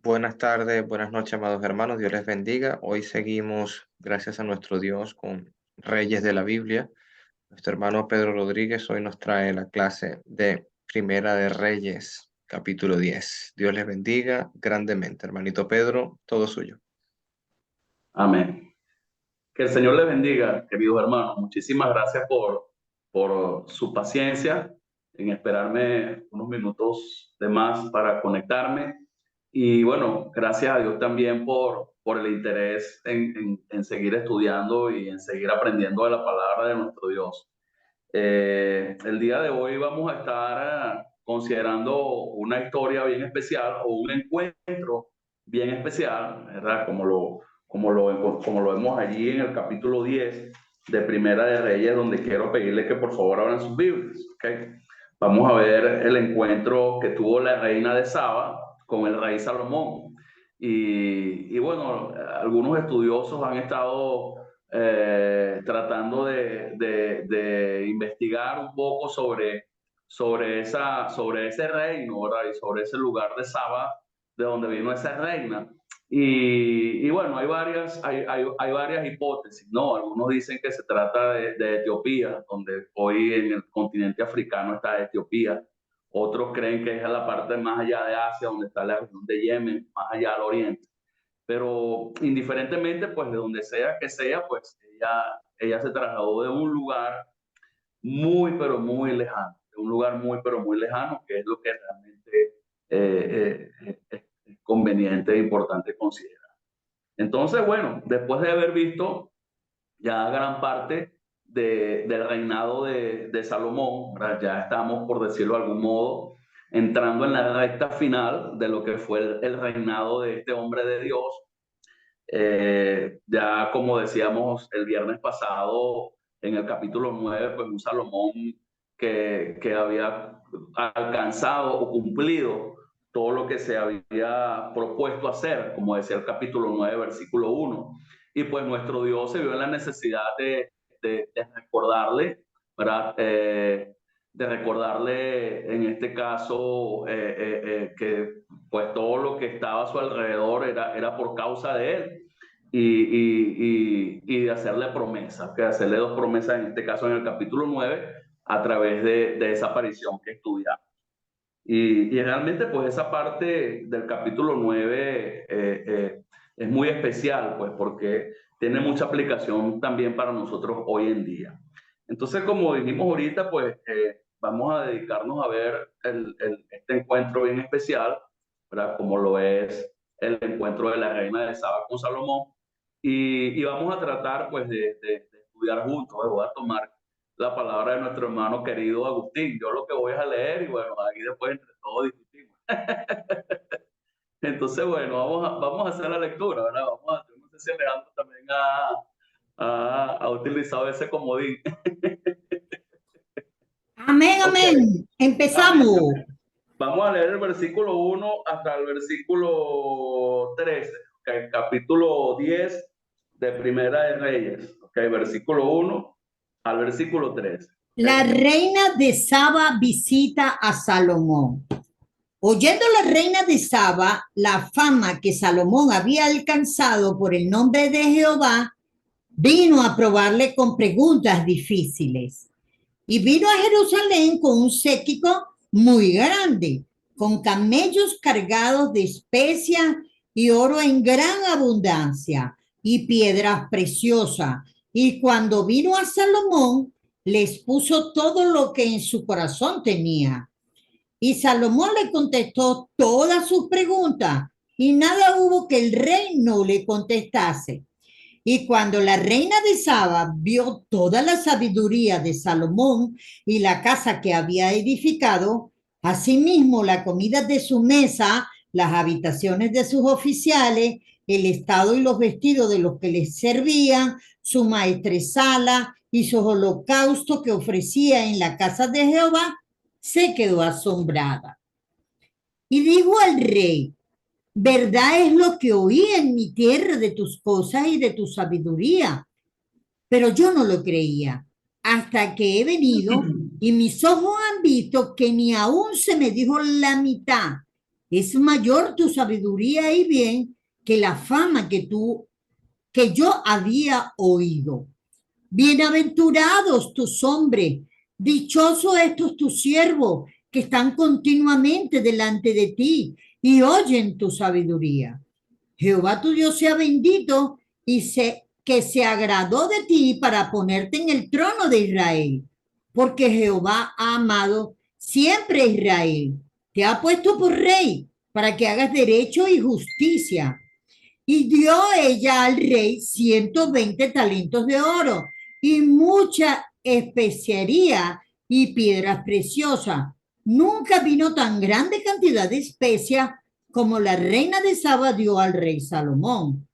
Buenas tardes, buenas noches, amados hermanos. Dios les bendiga. Hoy seguimos, gracias a nuestro Dios, con Reyes de la Biblia. Nuestro hermano Pedro Rodríguez hoy nos trae la clase de Primera de Reyes, capítulo 10. Dios les bendiga grandemente. Hermanito Pedro, todo suyo. Amén. Que el Señor les bendiga, queridos hermanos. Muchísimas gracias por su paciencia en esperarme unos minutos de más para conectarme. Y bueno, gracias a Dios también por el interés en seguir estudiando y en seguir aprendiendo de la palabra de nuestro Dios. El día de hoy vamos a estar considerando una historia bien especial o un encuentro bien especial, ¿verdad? Como lo vemos allí en el capítulo 10 de Primera de Reyes, donde quiero pedirles que por favor abran sus Biblias, ¿ok? Vamos a ver el encuentro que tuvo la reina de Saba con el rey Salomón. Y bueno, algunos estudiosos han estado tratando de investigar un poco sobre ese reino, ¿verdad? Y sobre ese lugar de Saba, de donde vino esa reina. Y bueno, hay varias hipótesis, ¿no? Algunos dicen que se trata de Etiopía, donde hoy en el continente africano está Etiopía. Otros creen que es a la parte más allá de Asia, donde está la región de Yemen, más allá al oriente. Pero indiferentemente, pues de donde sea que sea, pues ella se trasladó de un lugar muy, pero muy lejano, de un lugar muy, pero muy lejano, que es lo que realmente es conveniente e importante considerar. Entonces, bueno, después de haber visto ya gran parte del reinado de Salomón, ¿verdad? Ya estamos, por decirlo de algún modo, entrando en la recta final de lo que fue el reinado de este hombre de Dios. Ya como decíamos el viernes pasado en el capítulo 9, pues un Salomón que había alcanzado o cumplido todo lo que se había propuesto hacer, como decía el capítulo 9, versículo 1. Y pues nuestro Dios se vio en la necesidad de recordarle, ¿verdad? De recordarle en este caso que pues todo lo que estaba a su alrededor era por causa de él y de hacerle promesas, que hacerle dos promesas, en este caso en el capítulo 9 a través de esa aparición que estudiamos. Y realmente pues esa parte del capítulo 9 es muy especial, pues porque tiene mucha aplicación también para nosotros hoy en día. Entonces, como dijimos ahorita, pues vamos a dedicarnos a ver este encuentro bien especial, ¿verdad? Como lo es el encuentro de la reina de Saba con Salomón. Y vamos a tratar pues de estudiar juntos. Voy a tomar la palabra de nuestro hermano querido Agustín. Yo lo que voy a leer y bueno, ahí después entre todos discutimos. Entonces, bueno, vamos a hacer la lectura, ¿verdad? No sé si Alejandro también ha utilizado ese comodín. Amén, Ok, amén. amén. Empezamos. Vamos a leer el versículo 1 hasta el versículo 13, okay, capítulo 10 de Primera de Reyes, okay, versículo 1 al versículo 13. La Okay. reina de Saba visita a Salomón. Oyendo la reina de Saba la fama que Salomón había alcanzado por el nombre de Jehová, vino a probarle con preguntas difíciles. Y vino a Jerusalén con un séquito muy grande, con camellos cargados de especias y oro en gran abundancia y piedras preciosas. Y cuando vino a Salomón, les puso todo lo que en su corazón tenía. Y Salomón le contestó todas sus preguntas y nada hubo que el rey no le contestase. Y cuando la reina de Saba vio toda la sabiduría de Salomón y la casa que había edificado, asimismo la comida de su mesa, las habitaciones de sus oficiales, el estado y los vestidos de los que les servían, su maestresala y sus holocaustos que ofrecía en la casa de Jehová, se quedó asombrada. Y dijo al rey: verdad es lo que oí en mi tierra de tus cosas y de tu sabiduría, pero yo no lo creía hasta que he venido y mis ojos han visto que ni aún se me dijo la mitad. Es mayor tu sabiduría y bien que la fama que yo había oído. Bienaventurados tus hombres, dichosos estos tus siervos que están continuamente delante de ti y oyen tu sabiduría. Jehová tu Dios sea bendito y que se agradó de ti para ponerte en el trono de Israel, porque Jehová ha amado siempre a Israel. Te ha puesto por rey para que hagas derecho y justicia. Y dio ella al rey 120 talentos de oro y mucha especería y piedras preciosas. Nunca vino tan grande cantidad de especias como la reina de Saba dio al rey Salomón.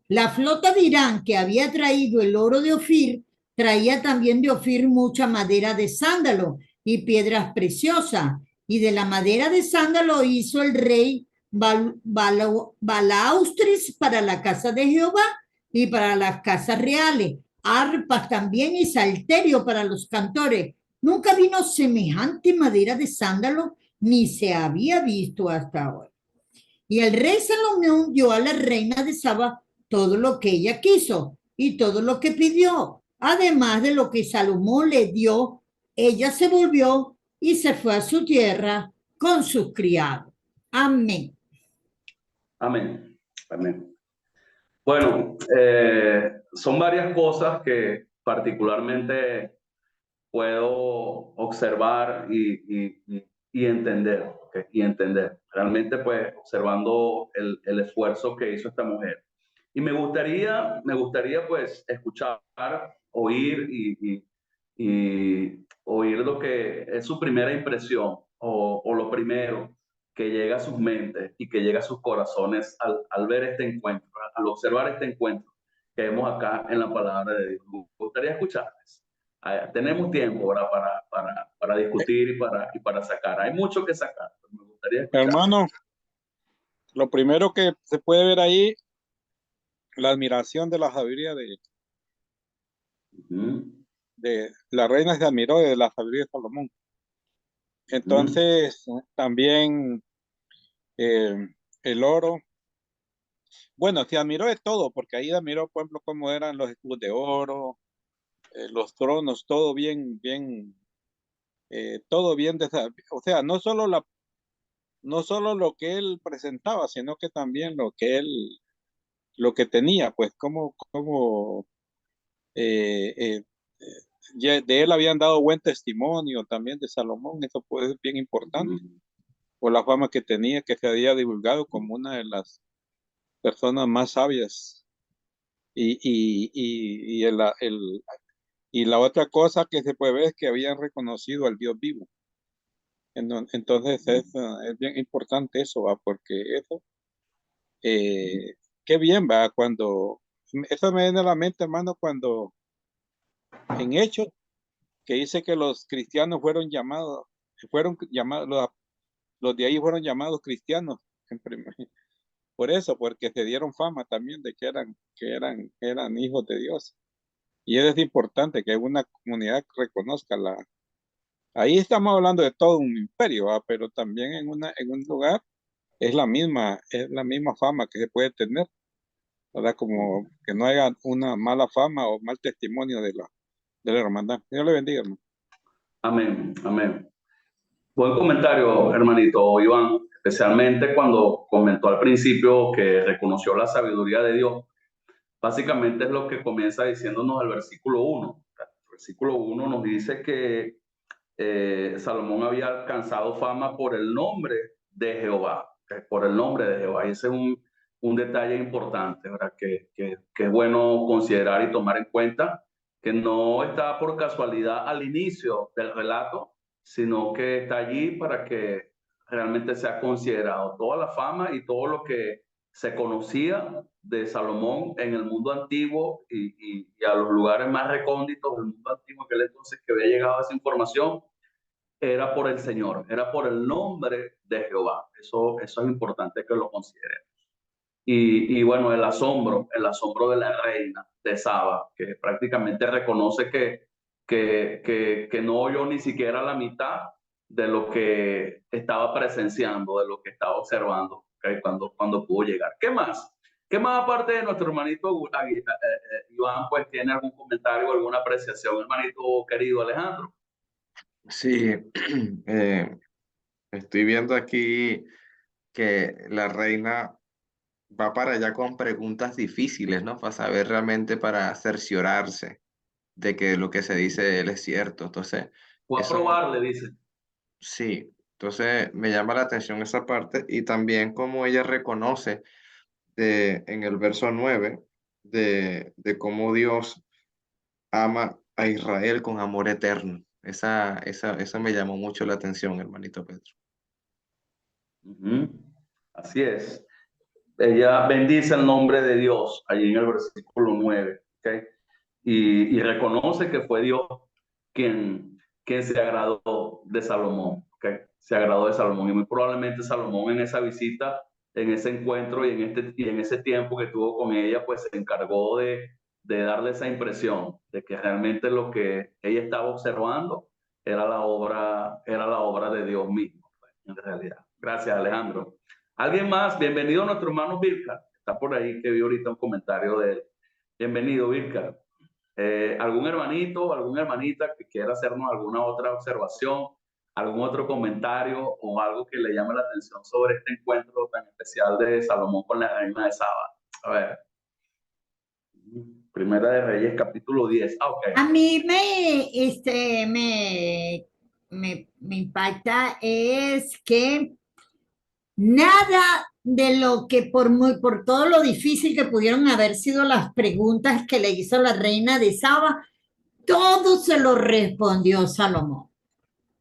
La flota de Irán que había traído el oro de Ofir traía también de Ofir mucha madera de sándalo y piedras preciosas. Y de la madera de sándalo hizo el rey balaustres para la casa de Jehová y para las casas reales, arpas también y salterio para los cantores. Nunca vino semejante madera de sándalo, ni se había visto hasta ahora. Y el rey Salomón dio a la reina de Saba todo lo que ella quiso y todo lo que pidió. Además de lo que Salomón le dio, ella se volvió y se fue a su tierra con sus criados. Amén. Amén. Amén. Bueno, son varias cosas que particularmente puedo observar y entender, ¿okay? Y entender. Realmente, pues, observando el esfuerzo que hizo esta mujer. Y me gustaría pues, escuchar, oír y oír lo que es su primera impresión o lo primero que llega a sus mentes y que llega a sus corazones al ver este encuentro, al observar este encuentro que vemos acá en la palabra de Dios. Me gustaría escucharles. Tenemos tiempo ahora para discutir y para sacar. Hay mucho que sacar. Me gustaría escuchar. Hermano, lo primero que se puede ver ahí, la admiración de la sabiduría de la reina se admiró de la sabiduría de Salomón. Entonces, también el oro. Bueno, se admiró de todo, porque ahí admiró, por ejemplo, cómo eran los escudos de oro, los tronos, todo bien, todo bien. O sea, no solo lo que él presentaba, sino que también lo que tenía, pues, de él habían dado buen testimonio también de Salomón. Eso pues es bien importante, por la fama que tenía, que se había divulgado como una de las personas más sabias. Y la otra cosa que se puede ver es que habían reconocido al Dios vivo. Entonces es bien importante eso, ¿va? Porque eso, qué bien, va, eso me viene a la mente, hermano, cuando en Hechos, que dice que los cristianos los de ahí fueron llamados cristianos, por eso, porque se dieron fama también de que eran hijos de Dios. Y es importante que una comunidad reconozca ahí estamos hablando de todo un imperio, ¿va? Pero también en un lugar es la misma fama que se puede tener, ¿verdad? Como que no haya una mala fama o mal testimonio de la hermandad. Dios le bendiga, hermano. Amén, amén. Buen comentario, hermanito Iván, especialmente cuando comentó al principio que reconoció la sabiduría de Dios. Básicamente es lo que comienza diciéndonos el versículo 1. El versículo 1 nos dice que Salomón había alcanzado fama por el nombre de Jehová, por el nombre de Jehová. Y ese es un detalle importante, ¿verdad? Que es bueno considerar y tomar en cuenta, que no está por casualidad al inicio del relato, sino que está allí para que realmente sea considerado toda la fama y todo lo que se conocía de Salomón en el mundo antiguo y a los lugares más recónditos del mundo antiguo, aquel entonces que había llegado a esa información, era por el Señor, era por el nombre de Jehová. Eso es importante que lo consideremos. Y bueno, el asombro de la reina de Saba, que prácticamente reconoce que no oyó ni siquiera la mitad de lo que estaba presenciando, de lo que estaba observando, ¿okay? Cuando pudo llegar. ¿Qué más? ¿Qué más aparte de nuestro hermanito Iván, pues tiene algún comentario, alguna apreciación, hermanito querido Alejandro? Sí, estoy viendo aquí que la reina va para allá con preguntas difíciles, ¿no? Para saber realmente, para cerciorarse de que lo que se dice de él es cierto. Entonces, Fue a eso probarle, dice. sí, entonces me llama la atención esa parte y también cómo ella reconoce en el verso 9 de cómo Dios ama a Israel con amor eterno. Eso me llamó mucho la atención, hermanito Pedro. Ujú. Así es. Ella bendice el nombre de Dios allí en el versículo 9, ¿okay? Y reconoce que fue Dios quien se agradó de Salomón, ¿okay? Se agradó de Salomón y muy probablemente Salomón en esa visita, en ese encuentro y en ese tiempo que tuvo con ella, pues se encargó de darle esa impresión de que realmente lo que ella estaba observando era la obra de Dios mismo, pues, en realidad. Gracias, Alejandro. ¿Alguien más? Bienvenido a nuestro hermano Vilca. Está por ahí que vi ahorita un comentario de él. Bienvenido, Vilca. ¿Algún hermanito, alguna hermanita que quiera hacernos alguna otra observación, algún otro comentario o algo que le llame la atención sobre este encuentro tan especial de Salomón con la reina de Saba? A ver. Primera de Reyes, capítulo 10. Ah, ok. A mí me impacta es que nada de lo que por todo lo difícil que pudieron haber sido las preguntas que le hizo la reina de Saba, todo se lo respondió Salomón.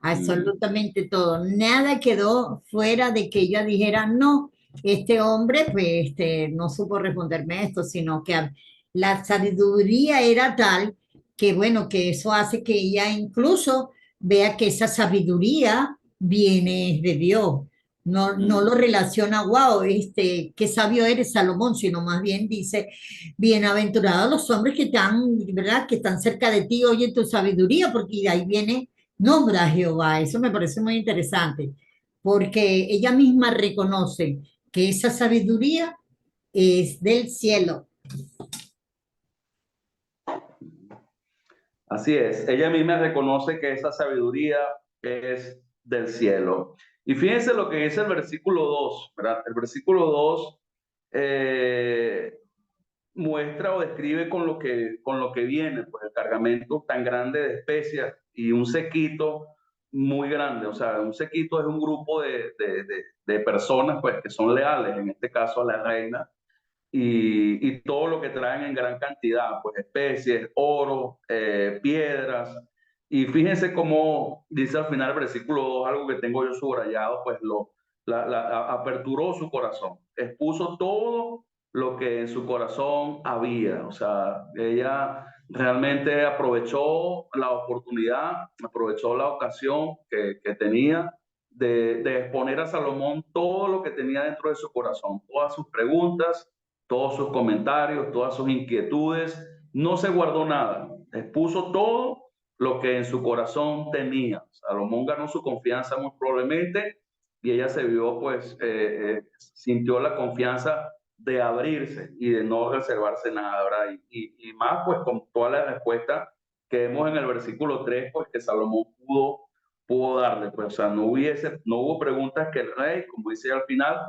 Absolutamente todo. Nada quedó fuera de que ella dijera, no, este hombre pues no supo responderme esto, sino que la sabiduría era tal que bueno, que eso hace que ella incluso vea que esa sabiduría viene de Dios. No, no lo relaciona, wow, qué sabio eres, Salomón, sino más bien dice, bienaventurados los hombres que están, ¿verdad? Que están cerca de ti, oye tu sabiduría, porque de ahí viene nombra a Jehová. Eso me parece muy interesante, porque ella misma reconoce que esa sabiduría es del cielo. Así es, ella misma reconoce que esa sabiduría es del cielo. Y fíjense lo que dice el versículo 2, ¿verdad? El versículo 2 muestra o describe con lo que viene, pues el cargamento tan grande de especias y un sequito muy grande. O sea, un sequito es un grupo de personas pues, que son leales, en este caso a la reina, y todo lo que traen en gran cantidad, pues especies, oro, piedras. Y fíjense cómo dice al final el versículo 2, algo que tengo yo subrayado, pues aperturó su corazón, expuso todo lo que en su corazón había. O sea, ella realmente aprovechó la oportunidad, aprovechó la ocasión que tenía de exponer a Salomón todo lo que tenía dentro de su corazón, todas sus preguntas, todos sus comentarios, todas sus inquietudes, no se guardó nada, expuso todo lo que en su corazón tenía. Salomón ganó su confianza muy probablemente y ella se vio, pues, sintió la confianza de abrirse y de no reservarse nada, ¿verdad? Y más, pues, con toda la respuesta que vemos en el versículo 3, pues, que Salomón pudo darle, pues, o sea, no hubo preguntas que el rey, como dice al final,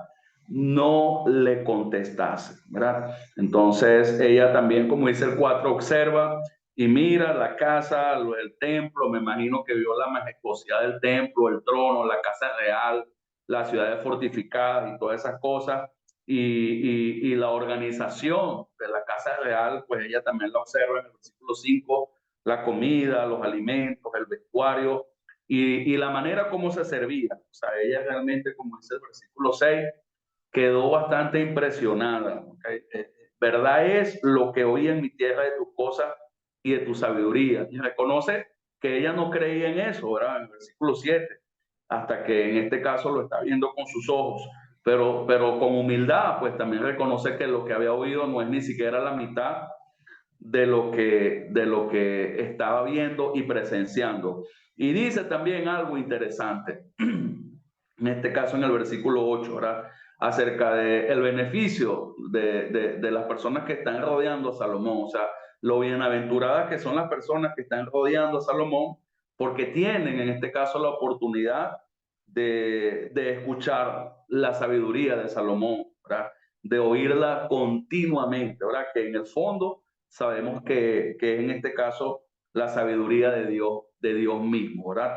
no le contestase, ¿verdad? Entonces ella también, como dice el 4, observa y mira la casa, el templo, me imagino que vio la majestuosidad del templo, el trono, la casa real, las ciudades fortificadas y todas esas cosas, y la organización de la casa real, pues ella también la observa en el versículo 5, la comida, los alimentos, el vestuario, y la manera como se servía. O sea, ella realmente, como dice el versículo 6, quedó bastante impresionada. ¿Okay? Verdad es lo que oí en mi tierra de tus cosas y de tu sabiduría. Y reconoce que ella no creía en eso, ¿verdad? En el versículo 7, hasta que en este caso lo está viendo con sus ojos. Pero con humildad, pues también reconoce que lo que había oído no es ni siquiera la mitad de lo que estaba viendo y presenciando. Y dice también algo interesante, en este caso en el versículo 8, ¿verdad? Acerca del beneficio de las personas que están rodeando a Salomón. O sea, lo bienaventuradas que son las personas que están rodeando a Salomón, porque tienen en este caso la oportunidad de escuchar la sabiduría de Salomón, ¿verdad? De oírla continuamente, ¿verdad? Que en el fondo sabemos que en este caso la sabiduría de Dios mismo, ¿verdad?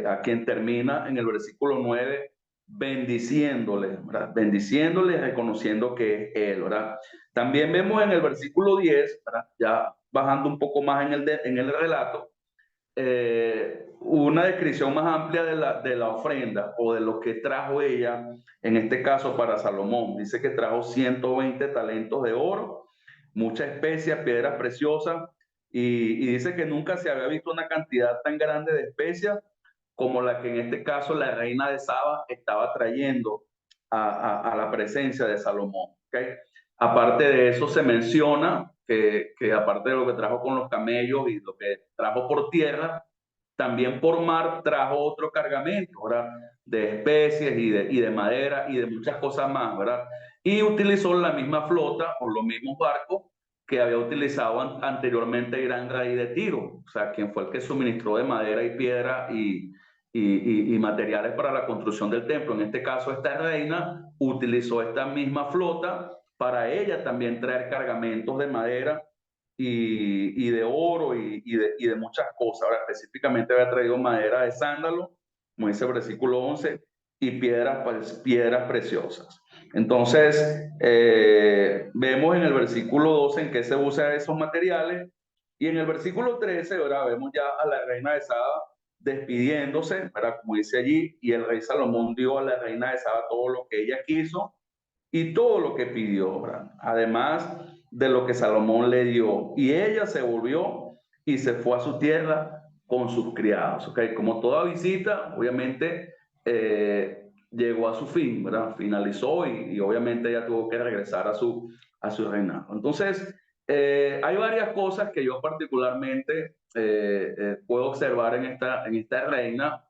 A quien termina en el versículo 9 bendiciéndole, ¿verdad? Bendiciéndole, reconociendo que es Él, ¿verdad? También vemos en el versículo 10, ¿verdad? Ya bajando un poco más en el relato, una descripción más amplia de la ofrenda o de lo que trajo ella, en este caso para Salomón. Dice que trajo 120 talentos de oro, mucha especia, piedras preciosas, y dice que nunca se había visto una cantidad tan grande de especias como la que en este caso la reina de Saba estaba trayendo a la presencia de Salomón. ¿Okay? Aparte de eso se menciona que aparte de lo que trajo con los camellos y lo que trajo por tierra, también por mar trajo otro cargamento, ¿verdad? De especies y de madera y de muchas cosas más, ¿verdad? Y utilizó la misma flota o los mismos barcos que había utilizado anteriormente Gran Rey de Tiro, o sea, quien fue el que suministró de madera y piedra y materiales para la construcción del templo. En este caso, esta reina utilizó esta misma flota para ella también traer cargamentos de madera y de oro y de muchas cosas. Ahora, específicamente había traído madera de sándalo, como dice el versículo 11, y piedras preciosas. Entonces, vemos en el versículo 12 en qué se usan esos materiales, y en el versículo 13, ¿verdad? Vemos ya a la reina de Saba despidiéndose, ¿verdad? Como dice allí, y el rey Salomón dio a la reina de Saba todo lo que ella quiso y todo lo que pidió, ¿verdad? Además de lo que Salomón le dio. Y ella se volvió y se fue a su tierra con sus criados, ¿ok? Como toda visita, obviamente, llegó a su fin, ¿verdad? Finalizó y obviamente ella tuvo que regresar a su reinado. Entonces, hay varias cosas que yo particularmente puedo observar en esta reina.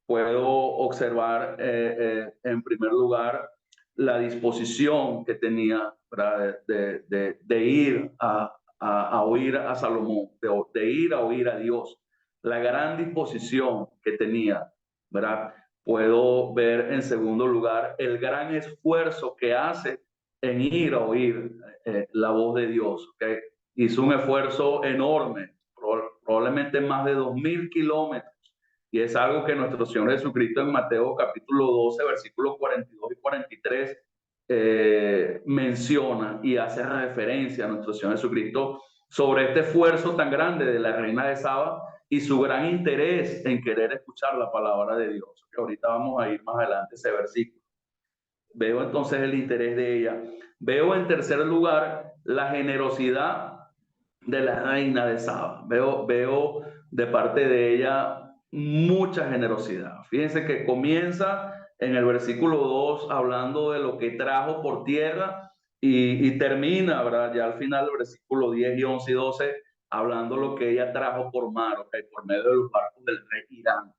Puedo observar, en primer lugar, la disposición que tenía, ¿verdad? De ir a oír a Salomón, de ir a oír a Dios, la gran disposición que tenía, ¿verdad? Puedo ver en segundo lugar el gran esfuerzo que hace en ir a oír la voz de Dios, ¿okay? Hizo un esfuerzo enorme, probablemente más de 2000 kilómetros, y es algo que nuestro Señor Jesucristo en Mateo capítulo 12, versículos 42 y 43 menciona y hace referencia a nuestro Señor Jesucristo sobre este esfuerzo tan grande de la reina de Saba y su gran interés en querer escuchar la palabra de Dios. Que ahorita vamos a ir más adelante ese versículo. Veo entonces el interés de ella. Veo en tercer lugar la generosidad de la reina de Saba. Veo de parte de ella mucha generosidad. Fíjense que comienza en el versículo 2 hablando de lo que trajo por tierra y termina, ¿verdad? Ya al final del versículo 10 y 11 y 12 hablando de lo que ella trajo por mar, ¿okay? Por medio de los barcos del rey Irán,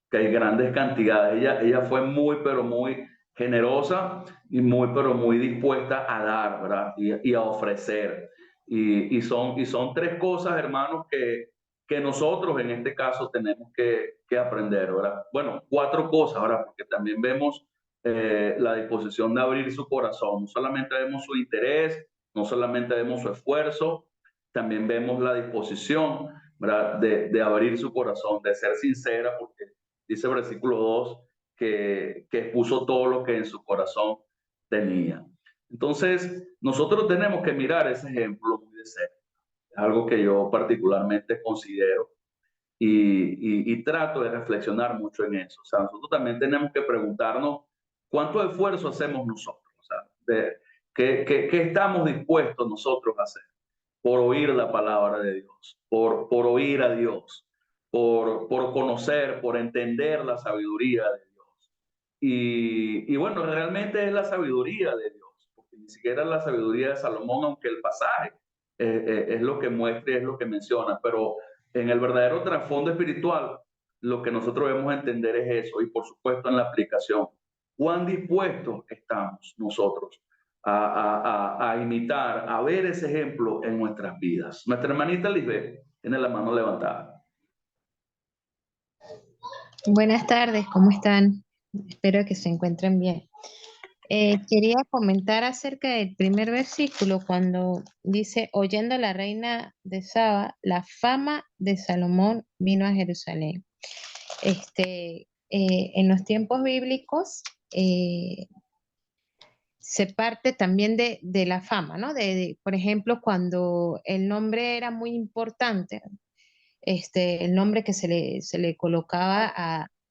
que hay grandes cantidades. Ella fue muy, pero muy generosa y muy, pero muy dispuesta a dar, ¿verdad? Y a ofrecer. Y son tres cosas, hermanos, que nosotros en este caso tenemos que aprender, ¿verdad? Bueno, cuatro cosas, ¿verdad? Porque también vemos la disposición de abrir su corazón. No solamente vemos su interés, no solamente vemos su esfuerzo, también vemos la disposición, ¿verdad? De abrir su corazón, de ser sincera, porque dice el versículo 2 que expuso todo lo que en su corazón tenía. Entonces, nosotros tenemos que mirar ese ejemplo muy de cerca. Es algo que yo particularmente considero y trato de reflexionar mucho en eso. O sea, nosotros también tenemos que preguntarnos cuánto esfuerzo hacemos nosotros. O sea, ¿qué estamos dispuestos nosotros a hacer por oír la palabra de Dios, por oír a Dios, por conocer, por entender la sabiduría de Dios? Y bueno, realmente es la sabiduría de Dios, porque ni siquiera es la sabiduría de Salomón, aunque el pasaje es lo que muestra y es lo que menciona, pero en el verdadero trasfondo espiritual lo que nosotros debemos entender es eso, y por supuesto en la aplicación. ¿Cuán dispuestos estamos nosotros a imitar, a ver ese ejemplo en nuestras vidas? Nuestra hermanita Lisbeth tiene la mano levantada. Buenas tardes, ¿cómo están? Espero que se encuentren bien. Quería comentar acerca del primer versículo cuando dice, oyendo la reina de Saba, la fama de Salomón vino a Jerusalén. En los tiempos bíblicos se parte también de la fama, ¿no? Por ejemplo, cuando el nombre era muy importante, el nombre que se le colocaba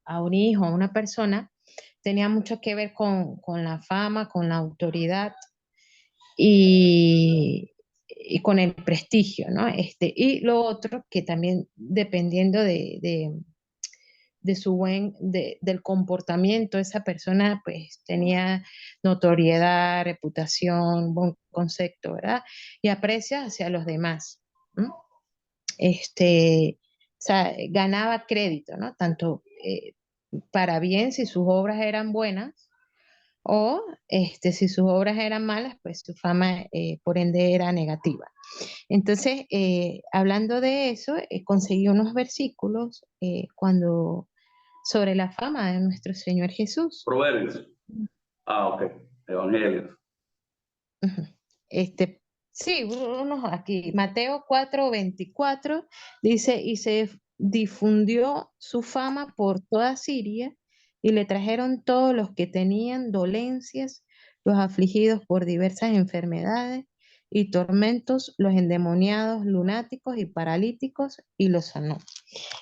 a un hijo, a una persona, tenía mucho que ver con la fama, con la autoridad y con el prestigio, ¿no? Y lo otro que también dependiendo de del comportamiento, esa persona pues tenía notoriedad, reputación, buen concepto, ¿verdad? Y aprecio hacia los demás. ¿No? O sea, ganaba crédito, ¿no? Tanto para bien si sus obras eran buenas o si sus obras eran malas, pues su fama por ende era negativa. Entonces, hablando de eso, conseguí unos versículos sobre la fama de nuestro Señor Jesús. Proverbios. Ah, ok. Evangelios. Ujú. Sí, unos aquí. Mateo 4:24 dice, y se difundió su fama por toda Siria, y le trajeron todos los que tenían dolencias, los afligidos por diversas enfermedades y tormentos, los endemoniados, lunáticos y paralíticos, y los sanó.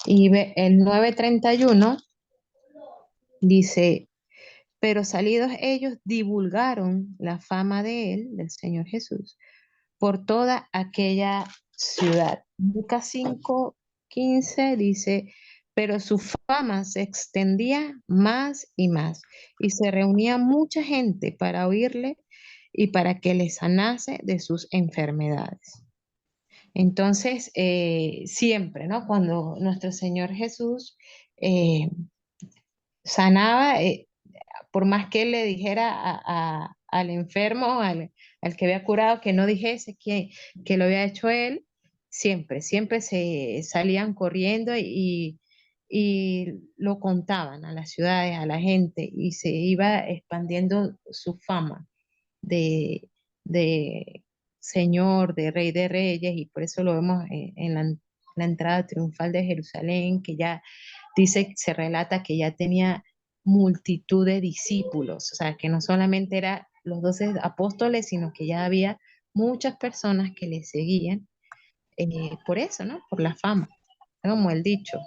Y el 9:31 dice, pero salidos ellos divulgaron la fama de él, del Señor Jesús, por toda aquella ciudad. Lucas 5:15 dice, pero su fama se extendía más y más, y se reunía mucha gente para oírle y para que le sanase de sus enfermedades. Entonces, siempre, ¿no? Cuando nuestro Señor Jesús eh, sanaba, por más que él le dijera al enfermo, al que había curado, que no dijese que lo había hecho él, siempre se salían corriendo y lo contaban a las ciudades, a la gente, y se iba expandiendo su fama de Señor, de Rey de Reyes, y por eso lo vemos en la entrada triunfal de Jerusalén, que ya se relata que ya tenía multitud de discípulos, o sea, que no solamente eran los 12 apóstoles, sino que ya había muchas personas que le seguían por eso, ¿no? Por la fama. Como el dicho,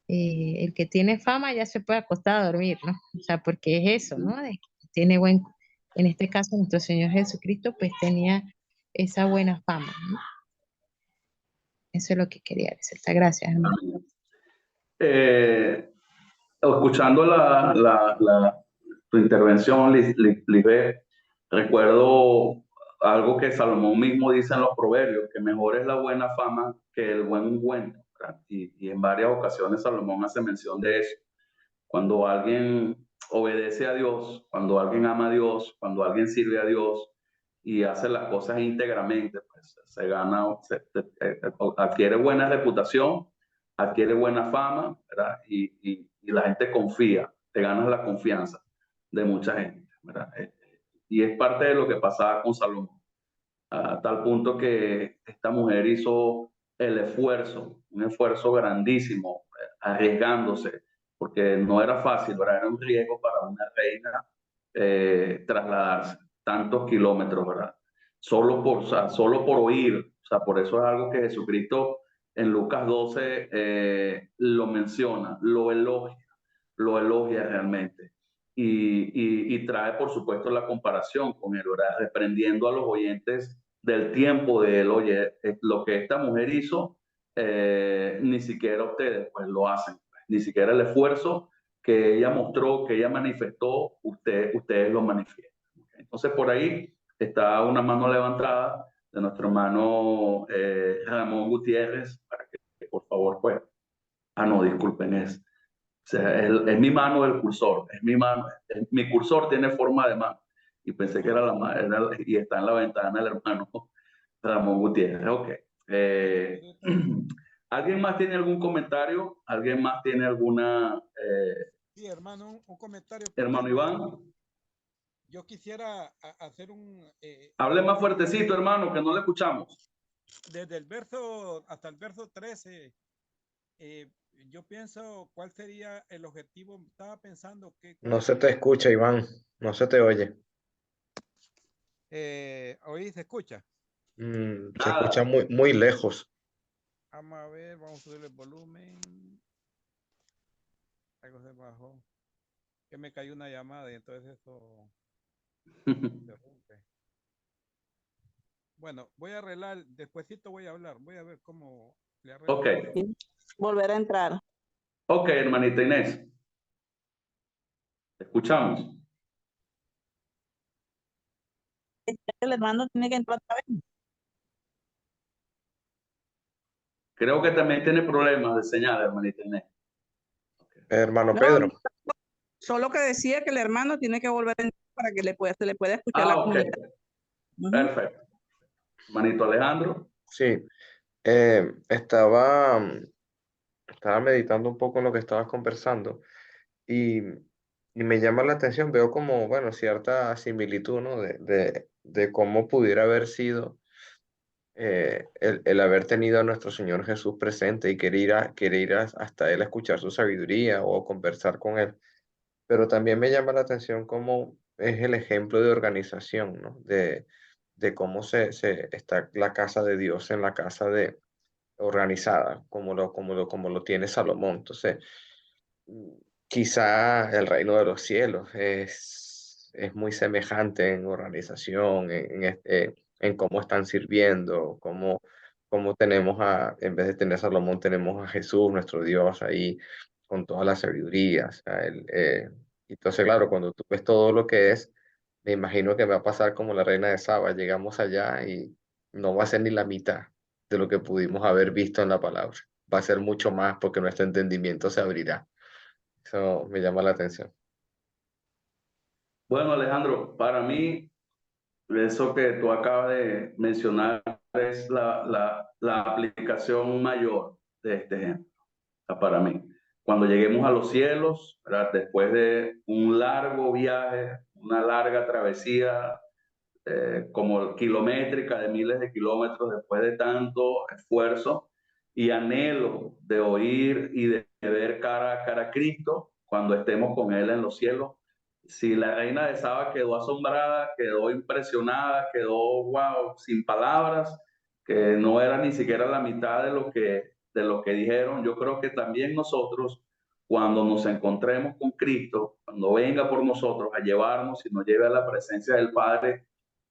el que tiene fama ya se puede acostar a dormir, ¿no? O sea, porque es eso, ¿no? Tiene en este caso nuestro Señor Jesucristo, pues tenía esa buena fama, ¿no? Eso es lo que quería decir. Gracias, hermano. Escuchando tu intervención, Lisbeth, recuerdo algo que Salomón mismo dice en los proverbios, que mejor es la buena fama que el buen ungüento. Y en varias ocasiones Salomón hace mención de eso. Cuando alguien obedece a Dios, cuando alguien ama a Dios, cuando alguien sirve a Dios y hace las cosas íntegramente, pues se gana, adquiere buena reputación, adquiere buena fama, ¿verdad? Y la gente confía, te ganas la confianza de mucha gente, ¿verdad? Y es parte de lo que pasaba con Salomón, a tal punto que esta mujer hizo el esfuerzo, un esfuerzo grandísimo, arriesgándose, porque no era fácil, ¿verdad? Era un riesgo para una reina trasladarse tantos kilómetros, ¿verdad? O sea, solo por oír, o sea, por eso es algo que Jesucristo en Lucas 12 lo menciona, lo elogia realmente. Y trae, por supuesto, la comparación con él, ¿verdad? Reprendiendo a los oyentes del tiempo de él, oye, lo que esta mujer hizo, ni siquiera ustedes pues lo hacen, ni siquiera el esfuerzo que ella mostró, que ella manifestó, ustedes lo manifiestan. Entonces, por ahí está una mano levantada de nuestro hermano Ramón Gutiérrez, para que por favor pues Ah, no, disculpen, o sea, es mi mano el cursor, es mi mano, mi cursor tiene forma de mano. Y pensé que era y está en la ventana el hermano Ramón Gutiérrez. Ok. ¿Alguien más tiene algún comentario? ¿Alguien más tiene alguna? Sí, hermano, un comentario Hermano pequeño. Iván. Yo quisiera hacer un... Hable más fuertecito, hermano, que no le escuchamos. Desde el verso hasta el verso 13, yo pienso cuál sería el objetivo. Estaba pensando que... No se te escucha, Iván. No se te oye. ¿Oí? ¿Se escucha? Se escucha muy, muy lejos. Vamos a ver, vamos a subir el volumen. Algo se bajó. Que me cayó una llamada y entonces eso interrumpe. Bueno, voy a arreglar, despuesito voy a hablar, voy a ver cómo le arreglo. Ok. Volver a entrar. Ok, hermanita Inés. Te escuchamos. El hermano tiene que entrar otra vez. Creo que también tiene problemas de señal, hermanita Inés. Hermano No, Pedro. solo que decía que el hermano tiene que volver a entrar para que se le pueda escuchar la Ok. comunicación. Perfecto. Hermanito Alejandro. Sí. Estaba meditando un poco en lo que estabas conversando y me llama la atención. Veo como, bueno, cierta similitud, ¿no? De cómo pudiera haber sido el haber tenido a nuestro Señor Jesús presente y querer ir hasta Él a escuchar su sabiduría o conversar con Él. Pero también me llama la atención cómo es el ejemplo de organización, ¿no? De cómo se está la casa de Dios en la casa de organizada, como lo tiene Salomón. Entonces, mm, quizá el reino de los cielos es muy semejante en organización, en cómo están sirviendo, cómo tenemos en vez de tener Salomón, tenemos a Jesús, nuestro Dios, ahí con toda la sabiduría. O sea, entonces, claro, cuando tú ves todo lo que es, me imagino que va a pasar como la reina de Saba. Llegamos allá y no va a ser ni la mitad de lo que pudimos haber visto en la palabra. Va a ser mucho más porque nuestro entendimiento se abrirá. Eso me llama la atención. Bueno, Alejandro, para mí, eso que tú acabas de mencionar es la aplicación mayor de este ejemplo, para mí. Cuando lleguemos a los cielos, ¿verdad? Después de un largo viaje, una larga travesía, como kilométrica de miles de kilómetros, después de tanto esfuerzo y anhelo de oír y de ver cara a cara a Cristo cuando estemos con Él en los cielos. Si la reina de Saba quedó asombrada, quedó impresionada, quedó wow, sin palabras, que no era ni siquiera la mitad de lo que dijeron, yo creo que también nosotros, cuando nos encontremos con Cristo, cuando venga por nosotros a llevarnos y nos lleve a la presencia del Padre,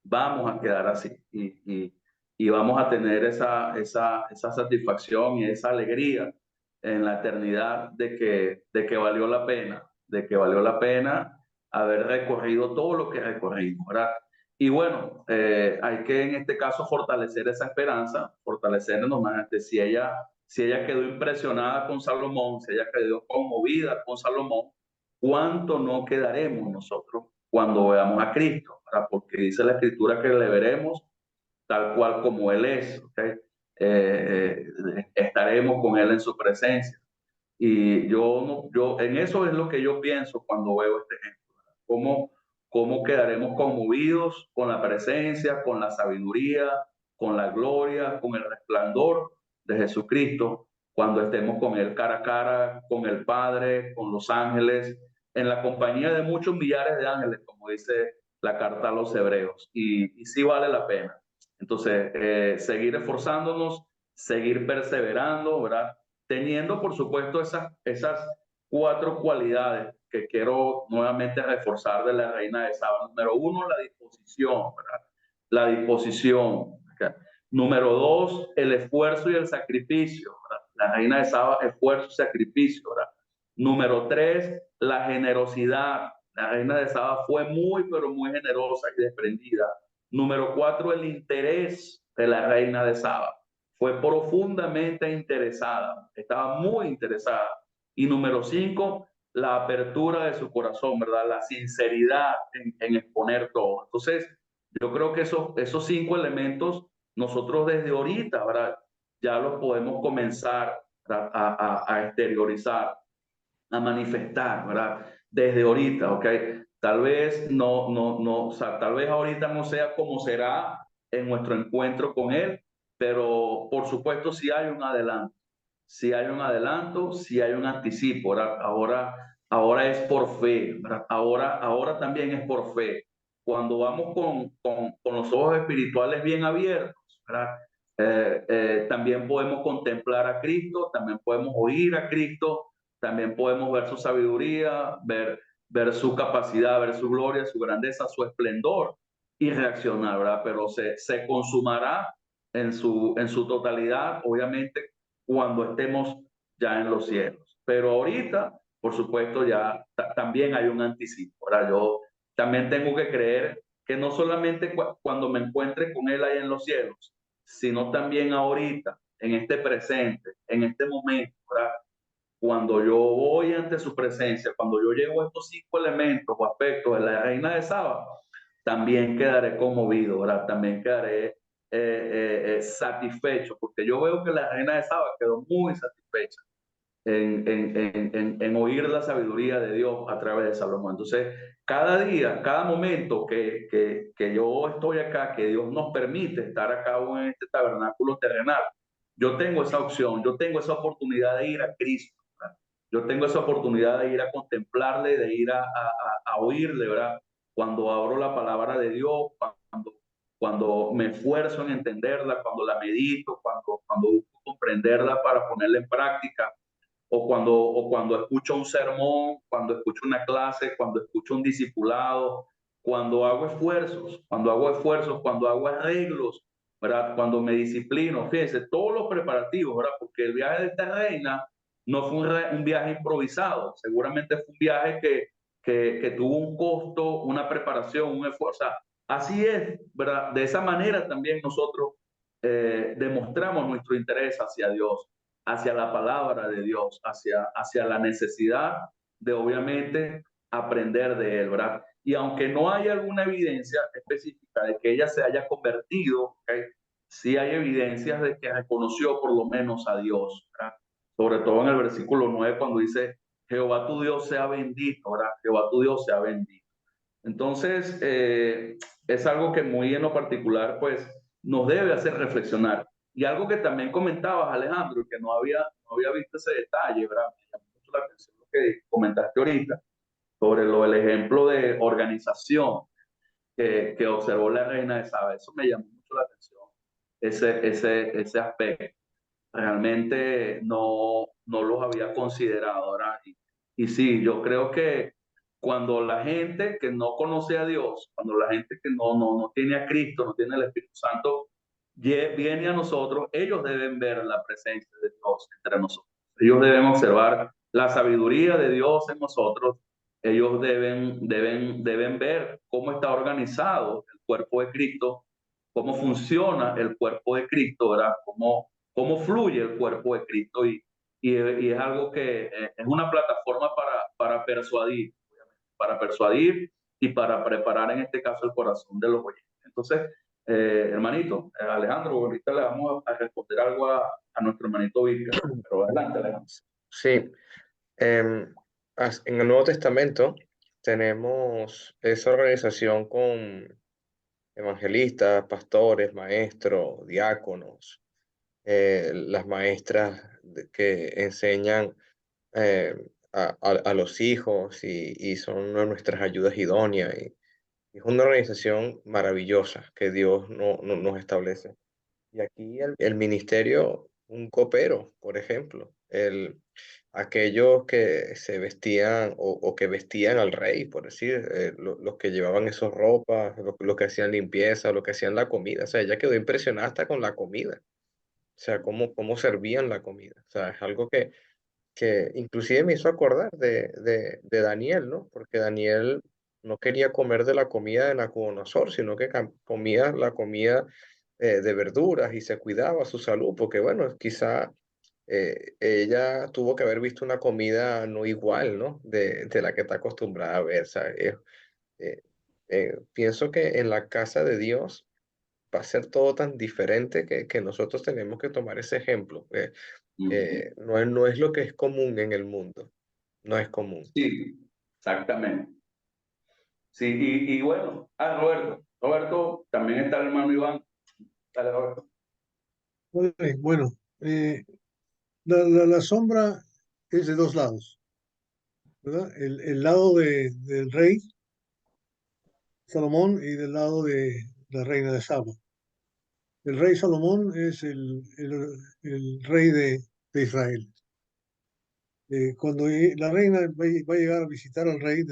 vamos a quedar así y vamos a tener esa satisfacción y esa alegría en la eternidad de que valió la pena, de que valió la pena haber recorrido todo lo que recorrimos, ¿verdad? Y bueno, hay que en este caso fortalecer esa esperanza, fortalecernos más de si ella quedó impresionada con Salomón, si ella quedó conmovida con Salomón, ¿cuánto no quedaremos nosotros cuando veamos a Cristo? ¿Verdad? Porque dice la Escritura que le veremos tal cual como Él es, ¿okay? Estaremos con Él en su presencia. Y yo en eso es lo que yo pienso cuando veo este ejemplo. ¿Cómo quedaremos conmovidos con la presencia, con la sabiduría, con la gloria, con el resplandor de Jesucristo cuando estemos con Él cara a cara, con el Padre, con los ángeles, en la compañía de muchos millares de ángeles, como dice la carta a los hebreos? Y sí vale la pena. Entonces, seguir esforzándonos, seguir perseverando, ¿verdad? Teniendo, por supuesto, esas 4 cualidades que quiero nuevamente reforzar de la reina de Saba. Número 1, la disposición, ¿verdad? La disposición. ¿Okay? Número 2, el esfuerzo y el sacrificio, ¿verdad? La reina de Saba, esfuerzo y sacrificio, ¿verdad? Número 3, la generosidad. La reina de Saba fue muy, pero muy generosa y desprendida. Número 4, el interés de la reina de Saba. fue profundamente interesada, estaba muy interesada. Y número 5, la apertura de su corazón, ¿verdad? La sinceridad en exponer todo. Entonces, yo creo que esos 5 elementos, nosotros desde ahorita, ¿verdad? Ya los podemos comenzar a exteriorizar, a manifestar, ¿verdad? Desde ahorita, ¿ok? Tal vez o sea, tal vez ahorita no sea como será en nuestro encuentro con Él, pero por supuesto sí hay un adelanto, sí hay un adelanto, sí hay un anticipo, ¿verdad? Ahora es por fe, ¿verdad? Ahora también es por fe. Cuando vamos con los ojos espirituales bien abiertos, ¿verdad? También podemos contemplar a Cristo, también podemos oír a Cristo, también podemos ver su sabiduría, ver su capacidad, ver su gloria, su grandeza, su esplendor y reaccionar, ¿verdad? Pero se consumará en su totalidad, obviamente, cuando estemos ya en los cielos. Pero ahorita, por supuesto, ya también hay un anticipo, ¿verdad? Yo también tengo que creer que no solamente cuando me encuentre con Él ahí en los cielos, sino también ahorita, en este presente, en este momento, ¿verdad? Cuando yo voy ante su presencia, cuando yo llego a estos 5 elementos o aspectos de la reina de Saba, también quedaré conmovido, ¿verdad? También quedaré satisfecho, porque yo veo que la reina de Saba quedó muy satisfecha en oír la sabiduría de Dios a través de Salomón. Entonces, cada día, cada momento que yo estoy acá, que Dios nos permite estar acá en este tabernáculo terrenal, yo tengo esa opción, yo tengo esa oportunidad de ir a Cristo, ¿verdad? Yo tengo esa oportunidad de ir a contemplarle, de ir a oírle, ¿verdad? Cuando abro la palabra de Dios, cuando me esfuerzo en entenderla, cuando la medito, cuando busco comprenderla para ponerla en práctica, o cuando escucho un sermón, cuando escucho una clase, cuando escucho un discipulado, cuando hago arreglos, ¿verdad? Cuando me disciplino, fíjense, todos los preparativos, ¿verdad? Porque el viaje de esta reina no fue un viaje improvisado, seguramente fue un viaje que tuvo un costo, una preparación, un esfuerzo. O sea, así es, ¿verdad? De esa manera también nosotros demostramos nuestro interés hacia Dios, hacia la palabra de Dios, hacia la necesidad de obviamente aprender de él, ¿verdad? Y aunque no hay alguna evidencia específica de que ella se haya convertido, ¿okay? Sí hay evidencias de que reconoció por lo menos a Dios, ¿verdad? Sobre todo en el versículo 9 cuando dice, Jehová tu Dios sea bendito, ¿verdad? Jehová tu Dios sea bendito. Entonces, es algo que muy en lo particular, pues, nos debe hacer reflexionar. Y algo que también comentabas, Alejandro, que no había visto ese detalle, ¿verdad? Me llamó mucho la atención lo que comentaste ahorita sobre el ejemplo de organización que observó la reina de Saba. Eso me llamó mucho la atención, ese aspecto. Realmente no los había considerado, ¿verdad? Y sí, yo creo que cuando la gente que no conoce a Dios, cuando la gente que no tiene a Cristo, no tiene el Espíritu Santo, viene a nosotros, ellos deben ver la presencia de Dios entre nosotros. Ellos deben observar la sabiduría de Dios en nosotros. Ellos deben ver cómo está organizado el cuerpo de Cristo, cómo funciona el cuerpo de Cristo, ¿verdad? Cómo fluye el cuerpo de Cristo y es algo que es una plataforma para persuadir y para preparar en este caso el corazón de los oyentes. Entonces, hermanito, Alejandro, ahorita le vamos a responder algo a nuestro hermanito Víctor, pero adelante, Alejandro. Sí, en el Nuevo Testamento tenemos esa organización con evangelistas, pastores, maestros, diáconos, las maestras que enseñan a los hijos y son una de nuestras ayudas idóneas. Y es una organización maravillosa que Dios nos establece. Y aquí el ministerio, un copero, por ejemplo, aquellos que se vestían o que vestían al rey, por decir, los que llevaban esas ropas, los que hacían limpieza, los que hacían la comida. O sea, ella quedó impresionada hasta con la comida. O sea, cómo servían la comida. O sea, es algo que inclusive me hizo acordar de Daniel, ¿no? Porque Daniel no quería comer de la comida de Nabucodonosor, sino que comía la comida de verduras y se cuidaba su salud, porque bueno, quizá ella tuvo que haber visto una comida no igual, ¿no? De la que está acostumbrada a ver, ¿sabes? Eh, pienso que en la casa de Dios va a ser todo tan diferente que nosotros tenemos que tomar ese ejemplo. No es lo que es común en el mundo, no es común. Sí, exactamente. Sí, y bueno, Roberto. Roberto, también está el hermano Iván. Dale, Roberto. Vale, bueno, la sombra es de dos lados, ¿verdad? El lado del rey Salomón y del lado de la reina de Saba. El rey Salomón es el rey de Israel. Cuando la reina va a llegar a visitar al rey,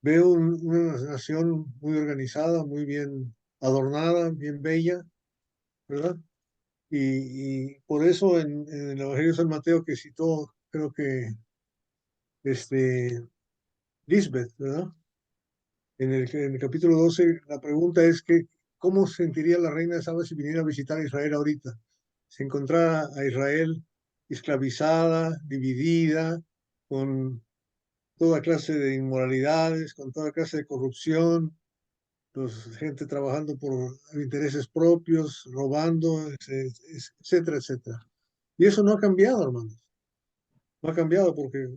ve una nación muy organizada, muy bien adornada, bien bella, ¿verdad? Y por eso en el Evangelio de San Mateo que citó, creo que Lisbeth, ¿verdad? En el capítulo 12, la pregunta es que, ¿cómo sentiría la reina de Saba si viniera a visitar a Israel ahorita? Se encontrara a Israel esclavizada, dividida, con toda clase de inmoralidades, con toda clase de corrupción, gente trabajando por intereses propios, robando, etcétera, etcétera. Y eso no ha cambiado, hermanos. No ha cambiado porque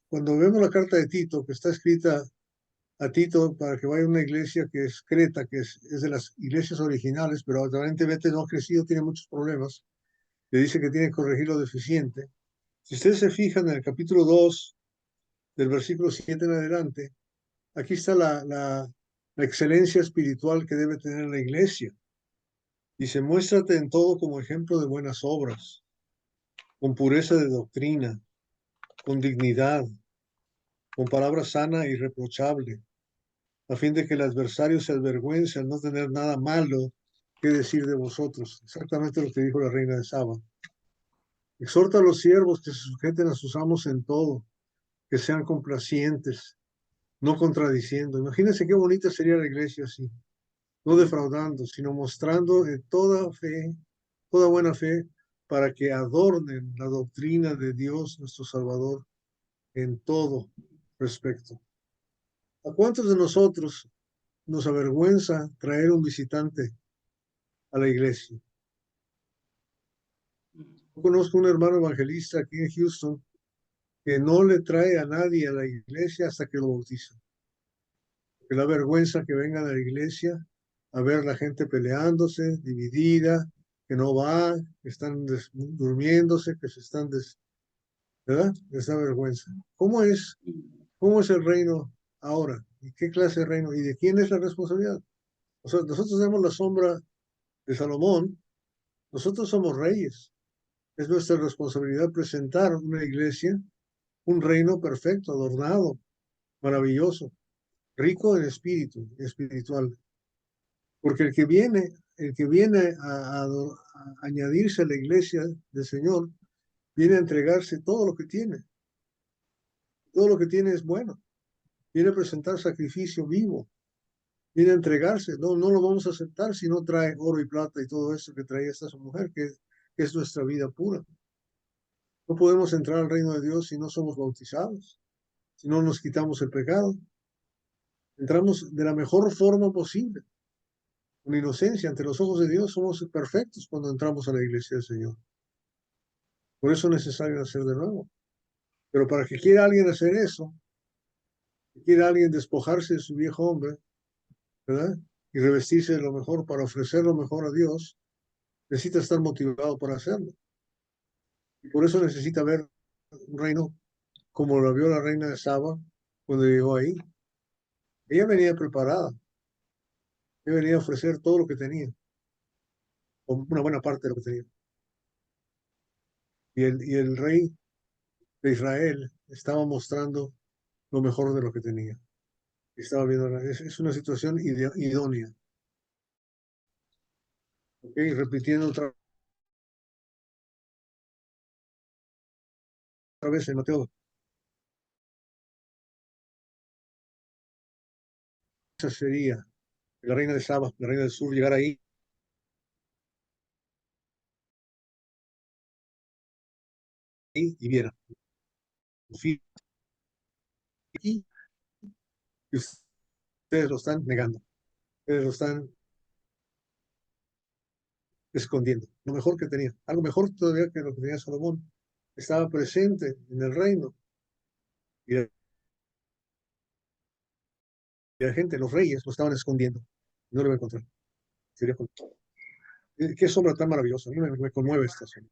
cuando vemos la carta de Tito, que está escrita a Tito para que vaya a una iglesia que es Creta, que es de las iglesias originales, pero aparentemente no ha crecido, tiene muchos problemas. Le dice que tiene que corregir lo deficiente. Si ustedes se fijan en el capítulo 2, del versículo 7 en adelante, aquí está la excelencia espiritual que debe tener la iglesia. Dice, muéstrate en todo como ejemplo de buenas obras, con pureza de doctrina, con dignidad, con palabra sana e irreprochable, a fin de que el adversario se avergüence al no tener nada malo que decir de vosotros. Exactamente lo que dijo la reina de Saba. Exhorta a los siervos que se sujeten a sus amos en todo, que sean complacientes, no contradiciendo. Imagínense qué bonita sería la iglesia así, no defraudando, sino mostrando de toda fe, toda buena fe, para que adornen la doctrina de Dios nuestro Salvador en todo respecto. ¿A cuántos de nosotros nos avergüenza traer un visitante a la iglesia? Yo conozco un hermano evangelista aquí en Houston que no le trae a nadie a la iglesia hasta que lo bautiza. Que da vergüenza que vengan a la iglesia a ver la gente peleándose, dividida, que no va, que están durmiéndose, que se están ¿verdad? Les da vergüenza. ¿Cómo es el reino ahora? ¿Y qué clase de reino? ¿Y de quién es la responsabilidad? O sea, nosotros tenemos la sombra de Salomón, nosotros somos reyes. Es nuestra responsabilidad presentar una iglesia, un reino perfecto, adornado, maravilloso, rico en espíritu, espiritual. Porque el que viene a añadirse a la iglesia del Señor, viene a entregarse todo lo que tiene. Todo lo que tiene es bueno. Viene a presentar sacrificio vivo. Viene a entregarse. No lo vamos a aceptar si no trae oro y plata y todo eso que traía esta mujer, que es nuestra vida pura. No podemos entrar al reino de Dios si no somos bautizados, si no nos quitamos el pecado. Entramos de la mejor forma posible, con inocencia, ante los ojos de Dios. Somos perfectos cuando entramos a la iglesia del Señor. Por eso es necesario nacer de nuevo. Pero para que quiera alguien hacer eso, que quiera alguien despojarse de su viejo hombre, ¿verdad? Y revestirse de lo mejor para ofrecer lo mejor a Dios, necesita estar motivado para hacerlo. Y por eso necesita ver un reino como lo vio la reina de Saba cuando llegó ahí. Ella venía preparada. Ella venía a ofrecer todo lo que tenía, o una buena parte de lo que tenía. Y el rey de Israel estaba mostrando lo mejor de lo que tenía. Estaba viendo, es una situación idónea. ¿Okay? Repitiendo otra vez en Mateo, esa sería la reina de Saba, la reina del sur, llegara ahí y viera. Y ustedes lo están negando, ustedes lo están escondiendo. Lo mejor que tenía, algo mejor todavía que lo que tenía Salomón, estaba presente en el reino. Y la gente, los reyes, lo estaban escondiendo. No lo voy a encontrar. Qué sombra tan maravillosa. A mí me conmueve esta sombra.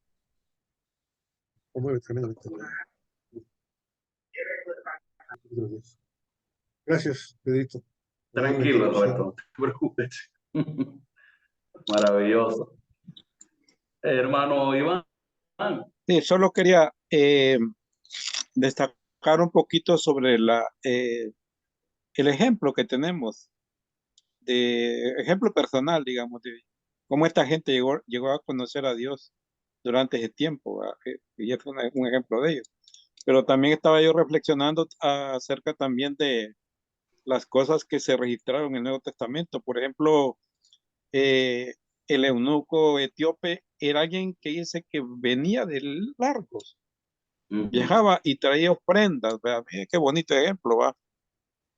Conmueve tremendamente. Gracias, Pedrito. Tranquilo, Roberto, no te preocupes. Maravilloso. Hermano Iván. Sí, solo quería destacar un poquito sobre el ejemplo que tenemos, de ejemplo personal, digamos, de cómo esta gente llegó a conocer a Dios durante ese tiempo, ¿verdad? Y es un ejemplo de ellos. Pero también estaba yo reflexionando acerca también de las cosas que se registraron en el Nuevo Testamento. Por ejemplo, eh, el eunuco etíope era alguien que dice que venía de largos, viajaba y traía ofrendas, ¿verdad? Qué bonito ejemplo, ¿va?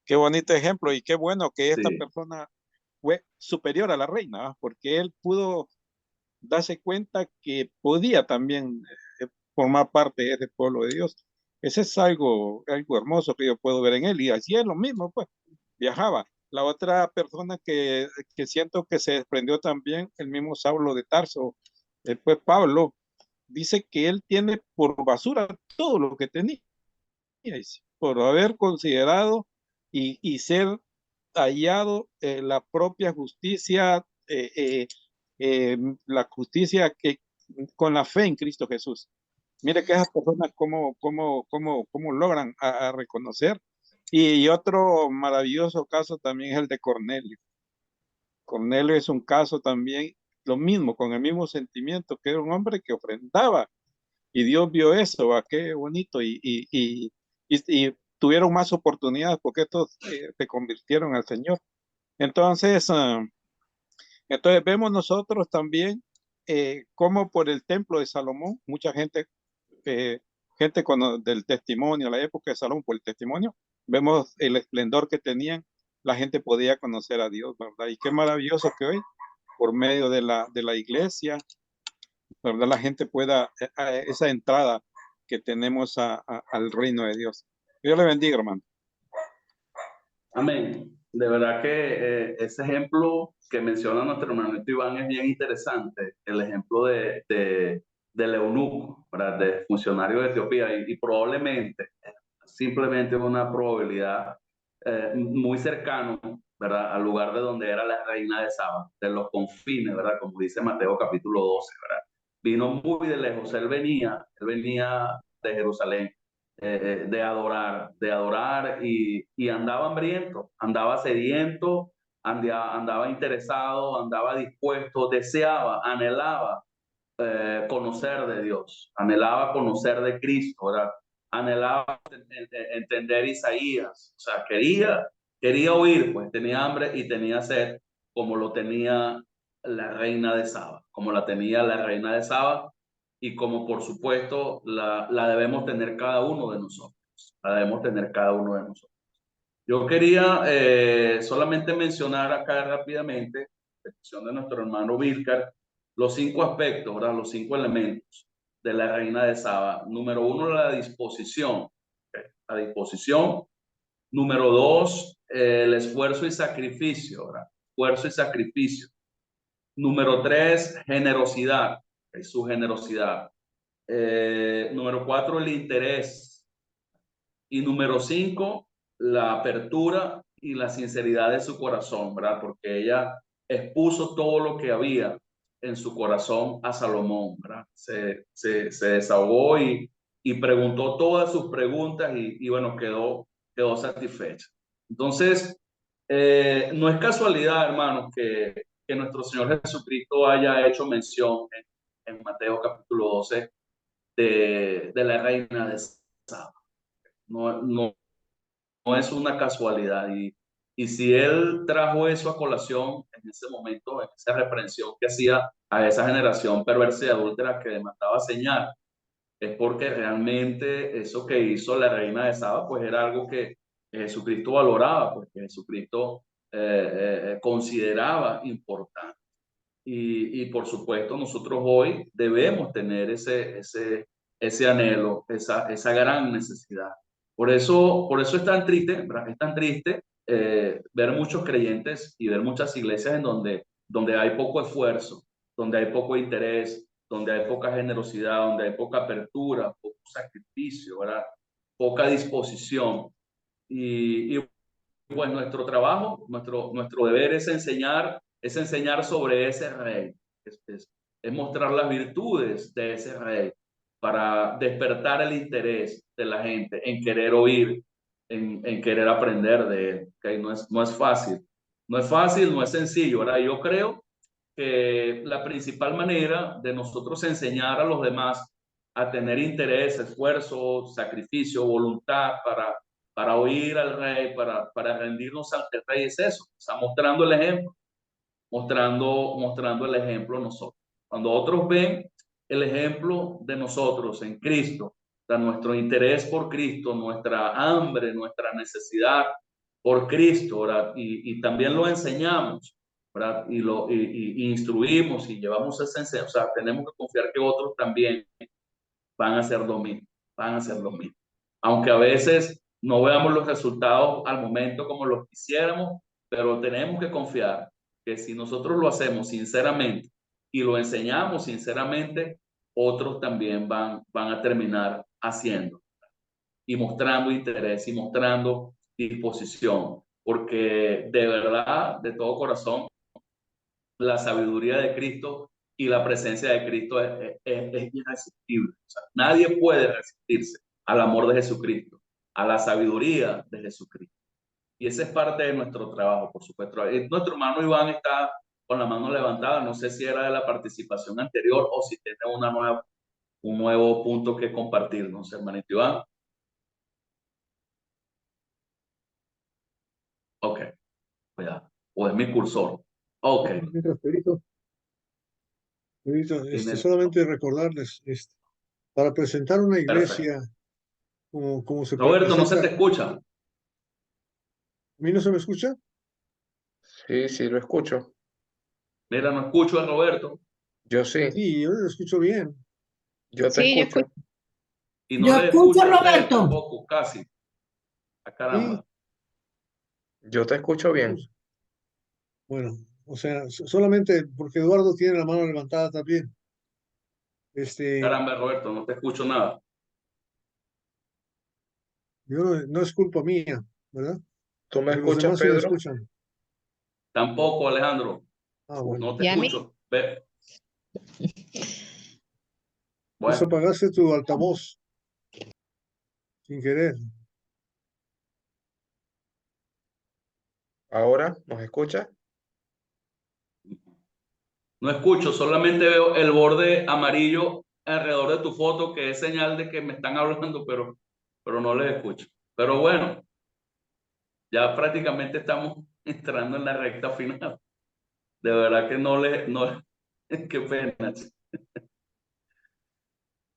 Qué bonito ejemplo y qué bueno que esta Sí, persona fue superior a la reina, ¿va? Porque él pudo darse cuenta que podía también formar parte de ese pueblo de Dios. Ese es algo hermoso que yo puedo ver en él y así es lo mismo, pues, viajaba. La otra persona que siento que se desprendió también, el mismo Saulo de Tarso, después Pablo, dice que él tiene por basura todo lo que tenía, dice, por haber considerado y ser hallado la propia justicia, la justicia que con la fe en Cristo Jesús. Mire que esas personas cómo logran a reconocer. Y otro maravilloso caso también es el de Cornelio. Cornelio es un caso también, lo mismo, con el mismo sentimiento, que era un hombre que ofrendaba. Y Dios vio eso, ¿va? Qué bonito. Y tuvieron más oportunidades porque estos se convirtieron al Señor. Entonces, entonces vemos nosotros también cómo por el templo de Salomón, mucha gente, eh, del testimonio, la época de Salomón, por el testimonio, vemos el esplendor que tenían, la gente podía conocer a Dios, ¿verdad? Y qué maravilloso que hoy, por medio de la iglesia, ¿verdad? La gente pueda, esa entrada que tenemos al reino de Dios. Dios le bendiga, hermano. amén. De verdad que ese ejemplo que menciona nuestro hermanito Iván es bien interesante, el ejemplo del eunuco, ¿verdad? De funcionario de Etiopía, y probablemente, simplemente una probabilidad muy cercano, ¿verdad? Al lugar de donde era la reina de Saba, de los confines, ¿verdad? Como dice Mateo capítulo 12, ¿verdad? Vino muy de lejos, él venía de Jerusalén, de adorar y andaba hambriento, andaba sediento, andaba interesado, andaba dispuesto, deseaba, anhelaba conocer de Dios, anhelaba conocer de Cristo, ¿verdad? Anhelaba entender Isaías, o sea, quería oír, pues tenía hambre y tenía sed, como lo tenía la reina de Saba, como la tenía la reina de Saba, y como por supuesto la debemos tener cada uno de nosotros, la debemos tener cada uno de nosotros. Yo quería solamente mencionar acá rápidamente, petición de nuestro hermano Vilcar, los 5 aspectos, ¿verdad? Los 5 elementos de la reina de Saba. Número 1, la disposición. ¿Okay? La disposición. Número 2, el esfuerzo y sacrificio, ¿verdad? Esfuerzo y sacrificio. Número 3, generosidad. ¿Okay? Su generosidad. Número 4, el interés. Y número 5, la apertura y la sinceridad de su corazón, ¿verdad? Porque ella expuso todo lo que había en su corazón a Salomón, ¿verdad? Se desahogó y preguntó todas sus preguntas y bueno, quedó satisfecha. Entonces, no es casualidad, hermanos, que nuestro Señor Jesucristo haya hecho mención en Mateo capítulo 12 de la reina de Saba. No es una casualidad Y si él trajo eso a colación en ese momento, en esa reprensión que hacía a esa generación perversa y adúltera que demandaba señal, es porque realmente eso que hizo la reina de Saba, pues era algo que Jesucristo valoraba, porque Jesucristo consideraba importante. Y por supuesto nosotros hoy debemos tener ese anhelo, esa gran necesidad. Por eso es tan triste, ¿verdad? Es tan triste ver muchos creyentes y ver muchas iglesias en donde hay poco esfuerzo, donde hay poco interés, donde hay poca generosidad, donde hay poca apertura, poco sacrificio, ¿verdad? Poca disposición. Y pues nuestro trabajo, nuestro deber es enseñar sobre ese rey, es mostrar las virtudes de ese rey para despertar el interés de la gente en querer oír, en querer aprender de él. ¿Okay? No es fácil, no es fácil, no es sencillo. Ahora, yo creo que la principal manera de nosotros enseñar a los demás a tener interés, esfuerzo, sacrificio, voluntad para oír al rey, para rendirnos ante el rey es eso, está mostrando el ejemplo, mostrando el ejemplo nosotros. Cuando otros ven el ejemplo de nosotros en Cristo, nuestro interés por Cristo, nuestra hambre, nuestra necesidad por Cristo, ¿verdad? Y también lo enseñamos, ¿verdad? Y instruimos y llevamos esa enseñanza. O sea, tenemos que confiar que otros también van a hacer lo mismo, van a hacer lo mismo. Aunque a veces no veamos los resultados al momento como los quisiéramos, pero tenemos que confiar que si nosotros lo hacemos sinceramente y lo enseñamos sinceramente, otros también van a terminar haciendo y mostrando interés y mostrando disposición, porque de verdad, de todo corazón, la sabiduría de Cristo y la presencia de Cristo es irresistible. O sea, nadie puede resistirse al amor de Jesucristo, a la sabiduría de Jesucristo. Y ese es parte de nuestro trabajo, por supuesto. Nuestro hermano Iván está con la mano levantada. No sé si era de la participación anterior o si tiene un nuevo punto que compartir. No sé, hermanito Iván. Ok, cuidado. O es mi cursor. Ok. Solamente recordarles, para presentar una iglesia como se Roberto, no se presenta. te escucha. ¿A mí no se me escucha? Sí, sí, lo escucho. Mira, no escucho a Roberto. Yo sí, Sí, yo lo escucho bien. yo te Sí, yo escucho. escucho. Y no Yo les escucho, escucho a ustedes Roberto. tampoco, casi. A caramba. Yo te escucho bien. Bueno, o sea, solamente porque Eduardo tiene la mano levantada también. Caramba, Roberto, no te escucho nada. Yo no es culpa mía, ¿verdad? ¿Tú me Porque los escuchas, demás sí me Pedro? escuchan. Tampoco, Alejandro. Ah, bueno. No te ¿Y a mí? escucho. Pues Bueno, apagaste tu altavoz sin querer. ¿Ahora nos escuchas? no escucho, solamente veo el borde amarillo alrededor de tu foto, que es señal de que me están hablando, pero no les escucho. Pero bueno, ya prácticamente estamos entrando en la recta final. De verdad que no, qué pena.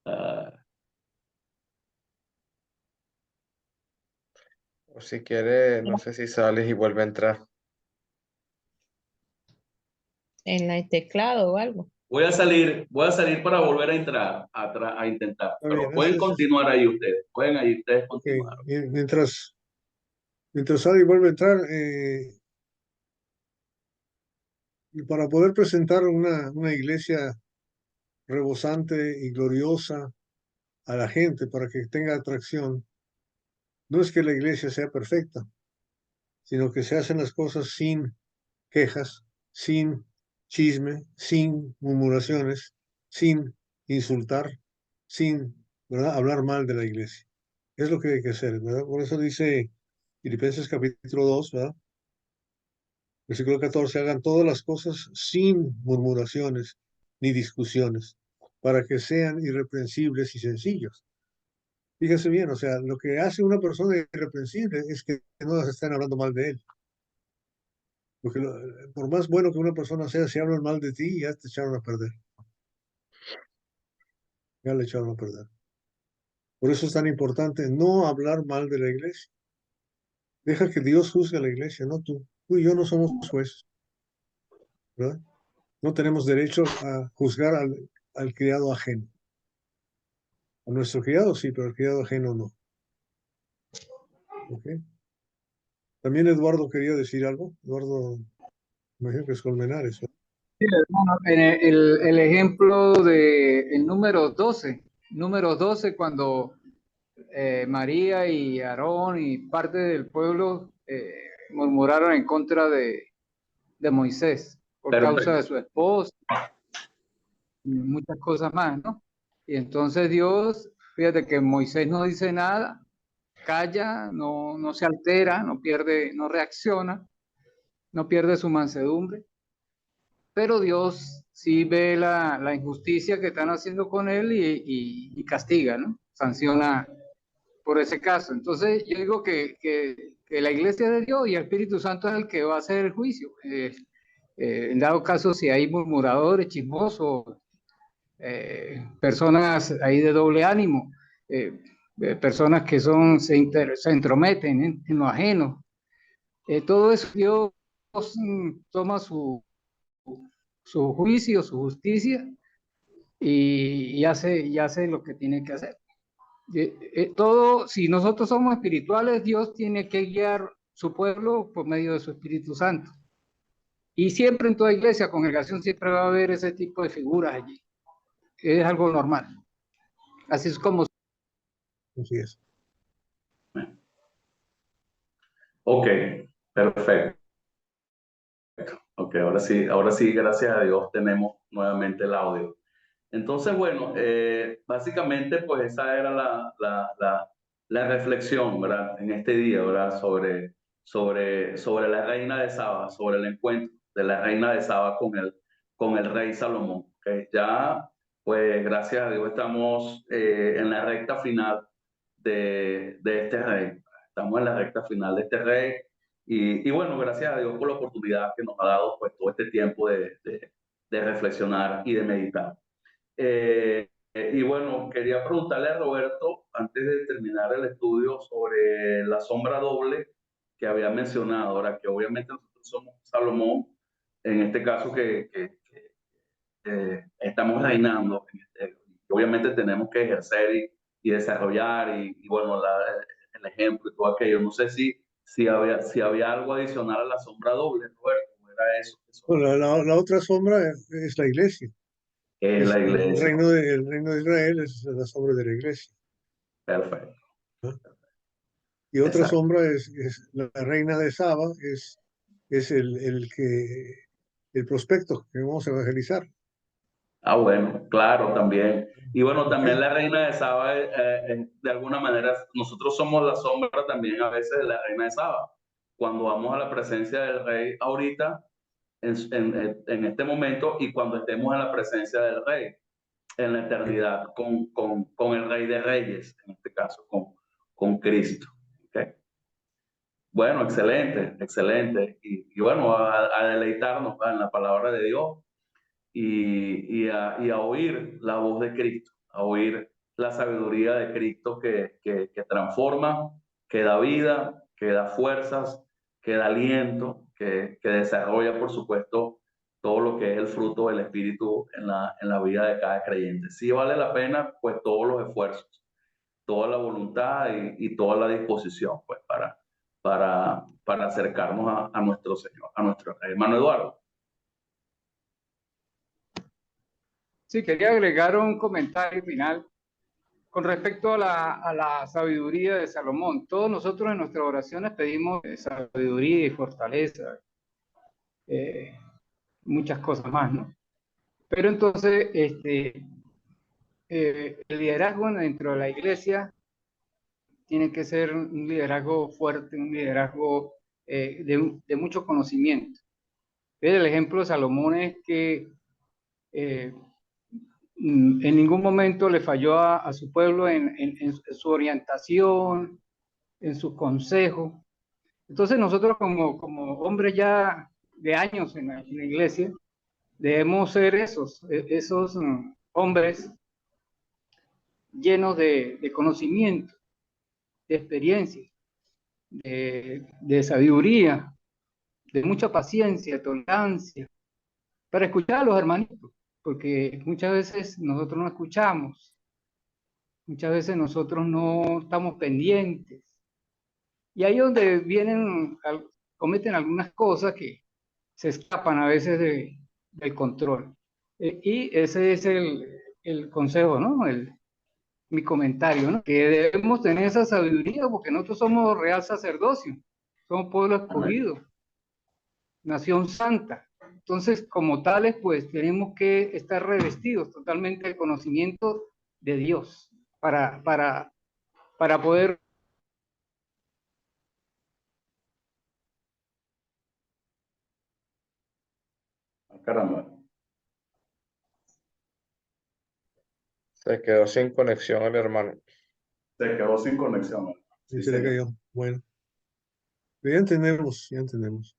Ah, O si quieres, no sé si sales y vuelve a entrar. En el teclado o algo. voy a salir para volver a entrar, a intentar. Está Pero bien, pueden continuar ahí ustedes. Pueden ahí ustedes ok. continuar. Mientras sale y vuelve a entrar, y para poder presentar una iglesia rebosante y gloriosa a la gente, para que tenga atracción, no es que la iglesia sea perfecta, sino que se hacen las cosas sin quejas, sin chisme, sin murmuraciones, sin insultar, sin, ¿verdad?, hablar mal de la iglesia. Es lo que hay que hacer, ¿verdad? Por eso dice Filipenses capítulo 2, ¿verdad? Versículo 14, hagan todas las cosas sin murmuraciones ni discusiones, para que sean irreprensibles y sencillos. Fíjese bien, o sea, lo que hace una persona irreprensible es que no se están hablando mal de él. Porque por más bueno que una persona sea, si hablan mal de ti, ya te echaron a perder. Ya le echaron a perder. Por eso es tan importante no hablar mal de la iglesia. Deja que Dios juzgue a la iglesia, no tú. Tú y yo no somos jueces, ¿verdad? No tenemos derecho a juzgar al criado ajeno. A nuestro criado sí, pero al criado ajeno no. ¿Ok? También Eduardo quería decir algo. Eduardo, me imagino que es Colmenares, ¿verdad? Sí, hermano, en el ejemplo de el número 12 cuando María y Aarón y parte del pueblo murmuraron en contra de Moisés por causa de Perfecto. su esposa y muchas cosas más, ¿no? Y entonces Dios, fíjate que Moisés no dice nada, calla, no se altera, no pierde, no reacciona, no pierde su mansedumbre, pero Dios sí ve la injusticia que están haciendo con él y castiga, ¿no? Sanciona por ese caso. Entonces yo digo que la iglesia de Dios y el Espíritu Santo es el que va a hacer el juicio. En dado caso, si hay murmuradores, chismosos, personas ahí de doble ánimo, personas que se entrometen en lo ajeno, todo eso Dios toma su juicio, su justicia y hace lo que tiene que hacer. Todo, si nosotros somos espirituales, Dios tiene que guiar su pueblo por medio de su Espíritu Santo. Y siempre en toda iglesia, congregación, siempre va a haber ese tipo de figuras allí. Es algo normal. Así es como... Así es. Ok, perfecto. Ok, ahora sí, gracias a Dios tenemos nuevamente el audio. Entonces, bueno, básicamente pues esa era la reflexión, ¿verdad? En este día, ¿verdad? Sobre la reina de Saba, sobre el encuentro de la reina de Saba con el rey Salomón. ¿Ok? Ya, pues gracias a Dios estamos en la recta final de este rey. Estamos en la recta final de este rey. Y bueno, gracias a Dios por la oportunidad que nos ha dado pues todo este tiempo de reflexionar y de meditar. Y bueno, quería preguntarle a Roberto, antes de terminar el estudio, sobre la sombra doble que había mencionado, ahora que obviamente nosotros somos Salomón, en este caso que estamos reinando, obviamente tenemos que ejercer y desarrollar y bueno, el ejemplo y todo aquello. No sé si había algo adicional a la sombra doble, Roberto, ¿cómo era eso? Bueno, la otra sombra es la iglesia. Es Es la iglesia. el reino de Israel es la sombra de la iglesia. Perfecto. ¿No? Y otra Exacto. sombra es la reina de Saba, es el prospecto que vamos a evangelizar. Ah, bueno, claro, también. Y bueno, ¿Ok? también la reina de Saba, de alguna manera, nosotros somos la sombra también a veces de la reina de Saba. Cuando vamos a la presencia del rey ahorita, en este momento, y cuando estemos en la presencia del rey, en la eternidad, con el rey de reyes, en este caso, con Cristo. ¿Okay? Bueno, excelente, excelente. Y bueno, a deleitarnos en la palabra de Dios y a oír la voz de Cristo, a oír la sabiduría de Cristo que transforma, que da vida, que da fuerzas, que da aliento, que desarrolla, por supuesto, todo lo que es el fruto del Espíritu en la vida de cada creyente. Sí vale la pena, pues, todos los esfuerzos, toda la voluntad y toda la disposición, pues, para acercarnos a nuestro Señor, a nuestro hermano Eduardo. Sí, quería agregar un comentario final con respecto a la sabiduría de Salomón. Todos nosotros en nuestras oraciones pedimos sabiduría y fortaleza, muchas cosas más, ¿no? Pero entonces, el liderazgo dentro de la iglesia tiene que ser un liderazgo fuerte, un liderazgo de mucho conocimiento. El ejemplo de Salomón es que en ningún momento le falló a su pueblo en su orientación, en su consejo. Entonces nosotros como hombres ya de años en la iglesia, debemos ser esos hombres llenos de conocimiento, de experiencia, de sabiduría, de mucha paciencia, tolerancia, para escuchar a los hermanitos, porque muchas veces nosotros no escuchamos, muchas veces nosotros no estamos pendientes, y ahí es donde cometen algunas cosas que se escapan a veces del control. Y ese es el consejo, ¿no? Mi comentario, ¿no? Que debemos tener esa sabiduría porque nosotros somos real sacerdocio, somos pueblo escogido, nación santa. Entonces, como tales, pues tenemos que estar revestidos totalmente del conocimiento de Dios para poder. Caramba, Se quedó sin conexión el hermano. se quedó sin conexión. Sí, Sí, se le señor. cayó. Bueno. Pero ya entendemos, ya entendemos.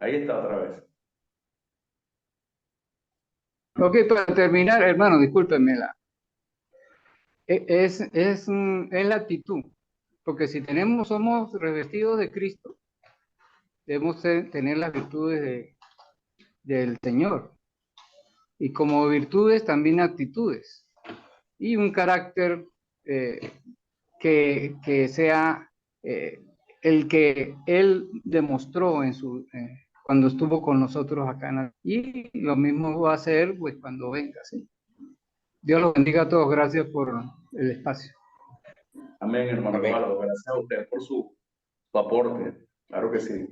Ahí está otra vez. Ok, para terminar, hermano, discúlpenme, es la actitud, porque si somos revestidos de Cristo, debemos tener las virtudes del Señor, y como virtudes también actitudes, y un carácter que sea el que Él demostró cuando estuvo con nosotros acá, y lo mismo va a hacer pues cuando venga, ¿sí? Dios los bendiga a todos, gracias por el espacio. Amén, hermano Amén. Eduardo. Gracias a usted por su aporte. Claro que sí.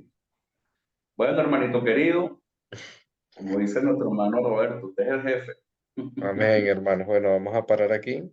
Bueno, hermanito querido, como dice nuestro hermano Roberto, usted es el jefe. Amén, hermanos. Bueno, vamos a parar aquí.